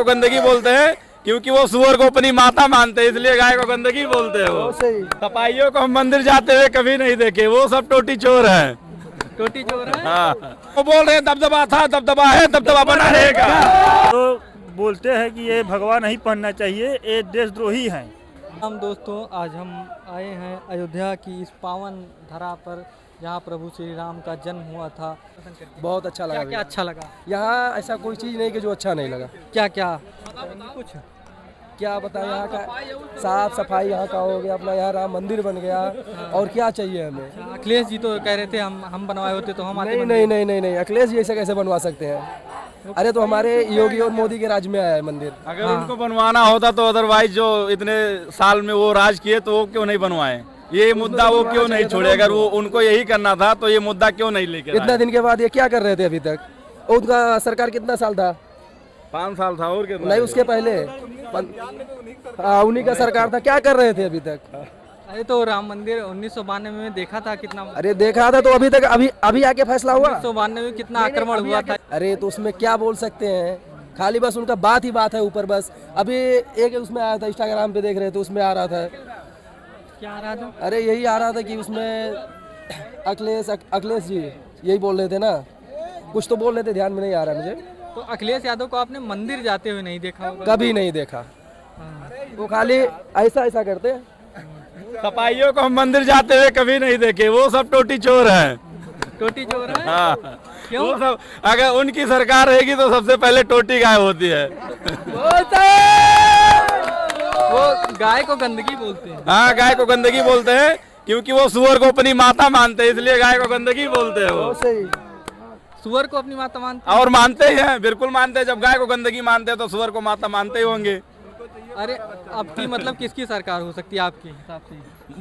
को गंदगी बोलते हैं क्योंकि वो सुअर को अपनी माता मानते हैं, इसलिए गाय को गंदगी बोलते हैं। वो सपाइयों को हम मंदिर जाते हुए कभी नहीं देखे, वो सब टोटी चोर है। टोटी चोर है। हाँ, वो बोल रहे हैं दबदबा था, दबदबा है, दबदबा बना रहेगा। तो बोलते हैं कि ये भगवा नहीं पहनना चाहिए, ये देशद्रोही हैं। हम दोस्तों, आज हम आए हैं अयोध्या की इस पावन धरा पर जहाँ प्रभु श्री राम का जन्म हुआ था। बहुत अच्छा लगा। क्या अच्छा लगा? यहाँ ऐसा कोई चीज़ नहीं कि जो अच्छा नहीं लगा। क्या क्या कुछ क्या बताएं, यहाँ का साफ सफाई यहाँ का हो गया, अपना यहाँ राम मंदिर बन गया, और क्या चाहिए हमें। अखिलेश जी तो कह रहे थे हम बनवाए होते तो हम आते। नहीं नहीं नहीं नहीं नहीं, अखिलेश जी ऐसे कैसे बनवा सकते हैं? अरे तो हमारे योगी और मोदी के राज में आया है मंदिर। अगर उनको बनवाना होता तो अदरवाइज जो इतने साल में वो राज किए तो वो क्यों नहीं बनवाए? ये मुद्दा वो क्यों नहीं छोड़े? अगर वो उनको यही करना था तो ये मुद्दा क्यों नहीं लेके इतना दिन के बाद ये क्या कर रहे थे अभी तक? उनका सरकार कितना साल था? 5 साल था और कितना? नहीं, उसके पहले उन्हीं का सरकार था। क्या कर रहे थे अभी तक? अरे तो राम मंदिर 1992 में देखा था कितना। अरे देखा था तो अभी तक अभी आके फैसला हुआ। 1992 में कितना आक्रमण हुआ था। अरे तो उसमें क्या बोल सकते हैं, खाली बस उनका बात ही बात है ऊपर। बस अभी एक उसमें आया था, इंस्टाग्राम पे देख रहे थे, उसमें आ रहा था। क्या आ रहा था? अरे यही आ रहा था कि उसमें अखिलेश जी यही बोल रहे थे ना, कुछ तो बोल रहे थे, ध्यान में नहीं आ रहा मुझे। तो अखिलेश यादव को आपने मंदिर जाते हुए नहीं देखा होगा? कभी नहीं देखा। वो खाली ऐसा ऐसा करते हैं। सपाइयों को हम मंदिर जाते हुए कभी नहीं देखे, वो सब टोटी चोर है। टोटी चोर है। हाँ, क्यों? वो सब अगर उनकी सरकार रहेगी तो सबसे पहले टोटी गायब होती है। वो गाय को गंदगी बोलते हैं। हाँ, गाय को गंदगी बोलते हैं क्योंकि वो सुअर को अपनी माता मानते हैं, इसलिए गाय को गंदगी बोलते हैं। वो सुअर को अपनी माता मानते और मानते ही हैं, बिल्कुल मानते हैं। जब गाय को गंदगी मानते हैं तो सुअर को माता मानते ही होंगे। अरे आपकी मतलब किसकी सरकार हो सकती है आपके हिसाब से?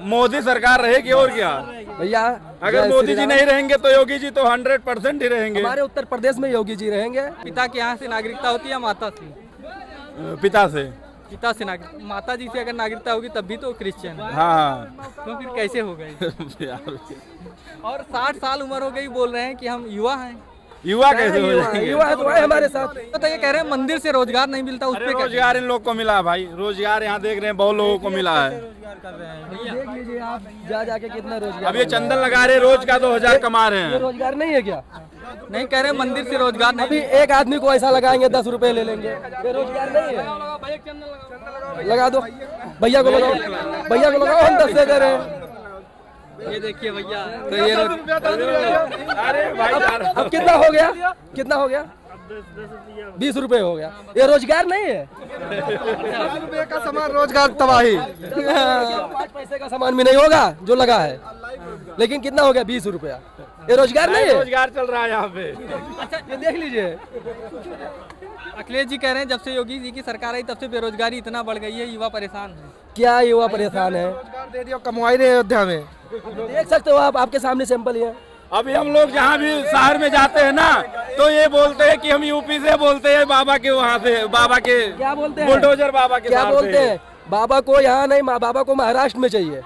मोदी सरकार रहेगी और क्या भैया। अगर मोदी जी नहीं रहेंगे तो योगी जी तो 100% ही रहेंगे। हमारे उत्तर प्रदेश में योगी जी रहेंगे। पिता के यहाँ से नागरिकता होती है या माता से? पिता से। पिता से नागरिक, माता जी से अगर नागरिकता होगी तब भी तो क्रिश्चियन है। हाँ, तो फिर कैसे हो गई? और 60 साल उम्र हो गई, बोल रहे हैं कि हम युवा हैं। युवा कैसे हो जाएंगे? युवा है तो आए हमारे साथ। तो ये कह रहे हैं मंदिर से रोजगार नहीं मिलता, उस पे रोजगार इन लोग को मिला है भाई। रोजगार यहाँ देख रहे हैं, बहुत लोगों को मिला है। देख लीजिए आप जा जाके कितना रोजगार। अब ये चंदन लगा रहे, रोज का 2000 कमा रहे ये हैं। रोजगार नहीं है क्या? नहीं कह रहे मंदिर से रोजगार नहीं। अभी एक आदमी को ऐसा लगाएंगे 10 रुपए ले लेंगे, ये रोजगार नहीं है। लगा दो, भैया को लगाओ, भैया को लगाओ, हम 10 से दे रहे हैं। ये देखिए भैया, तो ये अरे भाई अब कितना हो गया? कितना हो गया? 20 रुपए हो गया। ये रोजगार नहीं है। 10 रुपए का सामान रोजगार तबाही। 5 पैसे का सामान भी नहीं होगा जो लगा है, लेकिन कितना हो गया? 20 रुपया। ये रोजगार नहीं है। रोजगार चल रहा है यहाँ पे। अच्छा, ये देख लीजिए। अखिलेश जी कह रहे हैं जब से योगी जी की सरकार आई तब से बेरोजगारी इतना बढ़ गई है, युवा परेशान है। क्या युवा परेशान है? दे दिया, कमाई रहे अयोध्या में। देख सकते हो आप, आपके सामने सैंपल ही है। अभी हम लोग जहाँ भी शहर में जाते हैं ना, तो ये बोलते हैं कि हम यूपी से बोलते हैं, बाबा के वहाँ से, बाबा के क्या बोलते हैं? बुलडोजर बाबा के। क्या बोलते हैं? बाबा को यहाँ नहीं, बाबा को महाराष्ट्र में चाहिए।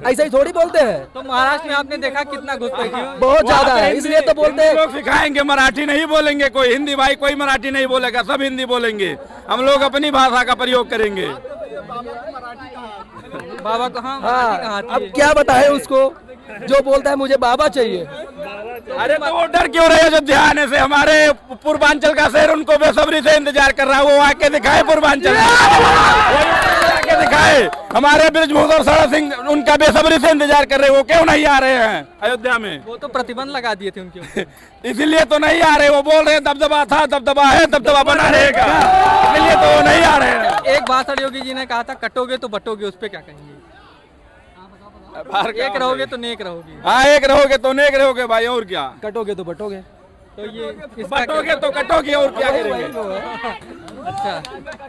ऐसा ही थोड़ी बोलते हैं। तो महाराष्ट्र में आपने देखा कितना घुसपैठी है? बहुत ज्यादा है, इसलिए तो बोलते हैं। लोग सिखाएंगे, मराठी नहीं बोलेंगे कोई। हिंदी भाई कोई मराठी नहीं बोलेगा, सब हिंदी बोलेंगे। हम लोग अपनी भाषा का प्रयोग करेंगे। बाबा को हाँ, हाँ, अब क्या बताए उसको जो बोलता है मुझे बाबा चाहिए। अरे तो वो डर क्यों रहे अयोध्या आने से? हमारे पूर्वांचल का शहर उनको बेसब्री से इंतजार कर रहा है। वो आके दिखाए पूर्वांचल, आके दिखाए। हमारे बृजभूषण और सड़ा सिंह उनका बेसब्री से इंतजार कर रहे हैं। वो क्यों नहीं आ रहे हैं अयोध्या में? वो तो प्रतिबंध लगा दिए थे उनके ऊपर। इसीलिए तो नहीं आ रहे। वो बोल रहे हैं दबदबा था, दबदबा है, दबदबा बना रहेगा, इसलिए तो वो नहीं आ रहे हैं। एक भाषण योगी जी ने कहा था कटोगे तो बटोगे, उस पे क्या कहेंगे? एक रहोगे तो नेक रहोगे। हाँ, एक रहोगे तो नेक रहोगे भाई, और क्या? कटोगे तो बटोगे। तो ये बटोगे तो कटोगे, और क्या करेंगे? अच्छा,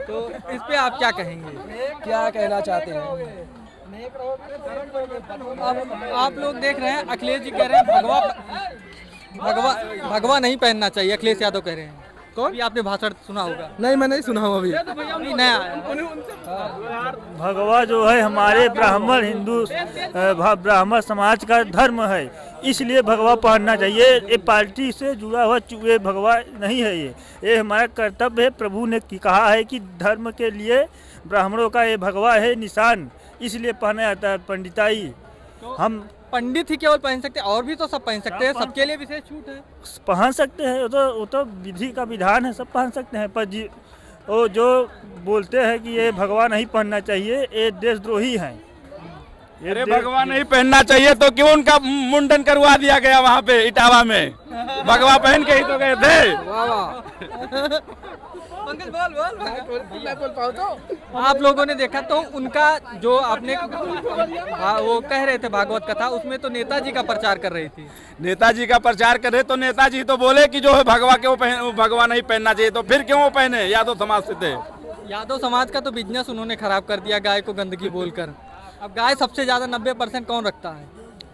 तो इस पे आप क्या कहेंगे? क्या कहना चाहते हैं? आप लोग देख रहे हैं अखिलेश जी कह रहे हैं भगवा नहीं पहनना चाहिए। अखिलेश यादव कह रहे हैं कौन? अभी आपने भाषण सुना होगा। नहीं, मैं नहीं सुना हूँ अभी। नहीं नया आया। भगवा जो है हमारे ब्राह्मण हिंदू ब्राह्मण समाज का धर्म है, इसलिए भगवा पहनना चाहिए। ये पार्टी से जुड़ा हुआ ये भगवा नहीं है, ये हमारा कर्तव्य है। प्रभु ने कहा है कि धर्म के लिए ब्राह्मणों का ये भगवा है निशान, इसलिए पहना जाता है। पंडिताई हम पंडित ही केवल पहन सकते हैं, और भी तो सब पहन सकते हैं, सबके लिए विशेष छूट है। पहन सकते हैं, वो तो विधि का विधान है, सब पहन सकते हैं। पर वो जो बोलते हैं कि ये भगवा नहीं पहनना चाहिए, ये देशद्रोही हैं। अरे भगवा नहीं पहनना चाहिए तो क्यों उनका मुंडन करवा दिया गया वहाँ पे इटावा में? भगवा पहन के ही तो गए थे। पंकज मैं बोल पाऊँ तो आप लोगों ने देखा तो उनका जो आपने वो कह रहे थे भागवत कथा, उसमें तो नेताजी का प्रचार कर रही थी। नेताजी का प्रचार करे तो नेताजी तो बोले कि जो है भगवा के वो भगवा नहीं पहनना चाहिए, तो फिर क्यों वो पहने? यादव समाज से थे। यादव समाज का तो बिजनेस उन्होंने खराब कर दिया, गाय को गंदगी बोलकर। अब गाय सबसे ज्यादा 90% कौन रखता है?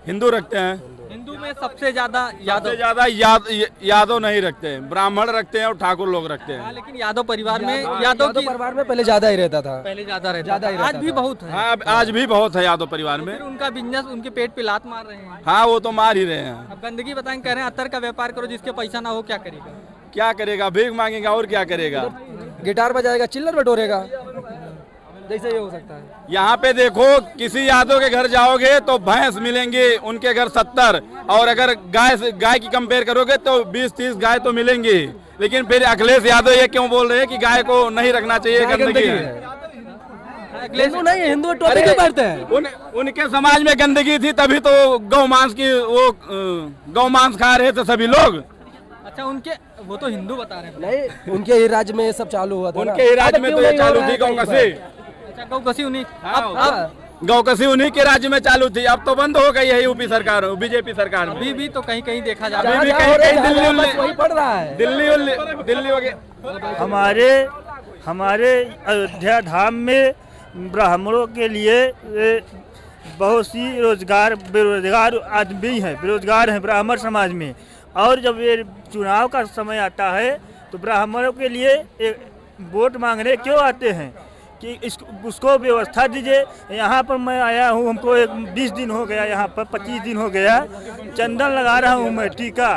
हिंदू रखते हैं। हिंदू में सबसे ज्यादा यादव यादव नहीं रखते हैं, ब्राह्मण रखते हैं और ठाकुर लोग रखते हैं। लेकिन यादव परिवार में यादव परिवार में पहले ज्यादा ही रहता था। पहले ज्यादा रहता, आज भी बहुत है। हाँ, आज भी बहुत है यादव परिवार में। फिर उनका बिजनेस उनके पेट पे लात मार रहे हैं। हाँ, वो तो मार ही रहे हैं। अब गंदगी बताएं, कह रहे हैं अतर का व्यापार करो, जिसके पैसा ना हो क्या करेगा? क्या करेगा? भीख मांगेगा और क्या करेगा? गिटार बजाएगा, चिल्लर बटोरेगा, जैसे ये हो सकता है। यहाँ पे देखो, किसी यादव के घर जाओगे तो भैंस मिलेंगे, उनके घर 70, और अगर गाय की कंपेयर करोगे तो 20-30 गाय तो मिलेंगी। लेकिन फिर अखिलेश यादव ये क्यों बोल रहे हैं कि गाय को नहीं रखना चाहिए, गंदगी है? हिंदू नहीं, हिंदू टोपी क्यों पहनते हैं? उनके समाज में गंदगी थी, तभी तो गौ मांस खा रहे थे सभी लोग। अच्छा, उनके वो तो हिंदू बता रहे हैं। नहीं, उनके ही राज्य में ये सब चालू हुआ था। उनके ही राज्य में तो ये चालू थी गौकसी। अच्छा, गौकसी उन्हीं गौकसी उन्हीं के राज्य में चालू थी, अब तो बंद हो गई है यूपी सरकार, बीजेपी सरकार में। अभी भी तो कहीं कहीं देखा जा अभी रहा भी है। कहीं वही पड़ रहा है। दिल्ली वगैरह। हमारे अयोध्या धाम में ब्राह्मणों के लिए बहुत सी बेरोजगार आदमी हैं, बेरोजगार हैं ब्राह्मण समाज में। और जब ये चुनाव का समय आता है तो ब्राह्मणों के लिए वोट मांगने क्यों आते हैं कि उसको व्यवस्था दीजिए। यहाँ पर मैं आया हूँ, हमको 20 दिन हो गया, यहाँ पर 25 दिन हो गया, चंदन लगा रहा हूँ मैं, टीका।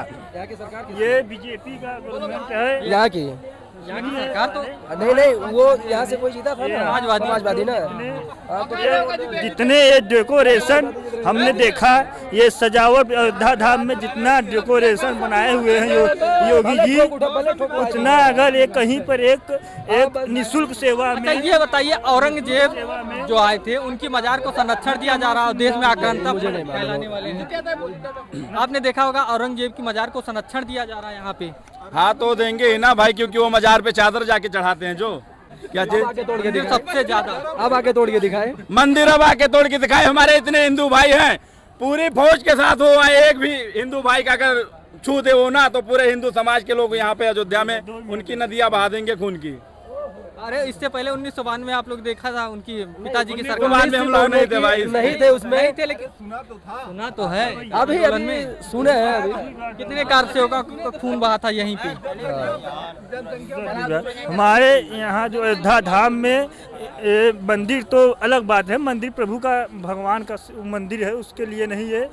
ये बीजेपी का गवर्नमेंट है यहाँ की सरकार तो नहीं, वो यहाँ से कोई जीता था ना, समाजवादी ना। जितने ये डेकोरेशन हमने देखा, ये सजावट अयोध्या धाम में जितना डेकोरेशन बनाए हुए हैं योगी जी, उतना अगर ये कहीं पर एक निःशुल्क सेवा में। ये बताइए, औरंगजेब जो आए थे उनकी मजार को संरक्षण दिया जा रहा है, देश में आक्रांता फैलाने वाले हैं। आपने देखा होगा, औरंगजेब की मजार को संरक्षण दिया जा रहा है यहाँ पे। हाँ, तो देंगे ही ना भाई, क्योंकि वो मजार पे चादर जाके चढ़ाते हैं। जो क्या चीज सबसे ज्यादा अब आके तोड़ के दिखाए, मंदिर अब आके तोड़ के दिखाए। हमारे इतने हिंदू भाई हैं, पूरी फौज के साथ वो आए, एक भी हिंदू भाई का अगर छू दे वो ना, तो पूरे हिंदू समाज के लोग यहाँ पे अयोध्या में उनकी नदियाँ बहा देंगे खून की। अरे इससे पहले 1992 में आप लोग देखा था उनकी पिताजी की सरकार 1992 में हम लोग नहीं थे भाई, नहीं थे उसमें, नहीं थे, लेकिन सुना तो है। अभी सुने हैं, अभी कितने कारसेवकों का खून बहा था यहीं पे। हमारे यहाँ जो अयोध्या धाम में मंदिर तो अलग बात है, मंदिर प्रभु का, भगवान का मंदिर है, उसके लिए नहीं है।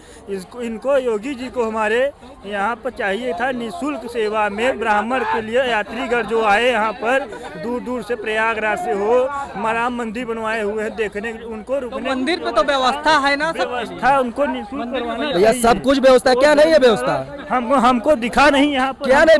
इनको योगी जी को हमारे यहाँ पर चाहिए था निःशुल्क सेवा में ब्राह्मण के लिए। यात्रीगण जो आए यहाँ पर दूर दूर से, प्रयागराज से हो, राम मंदिर बनवाए हुए हैं, देखने उनको रुकने। तो मंदिर पे तो व्यवस्था है ना, व्यवस्था उनको निःशुल्क करवाना। भैया सब कुछ व्यवस्था, क्या नहीं है व्यवस्था? हमको दिखा नहीं यहाँ पर, क्या नहीं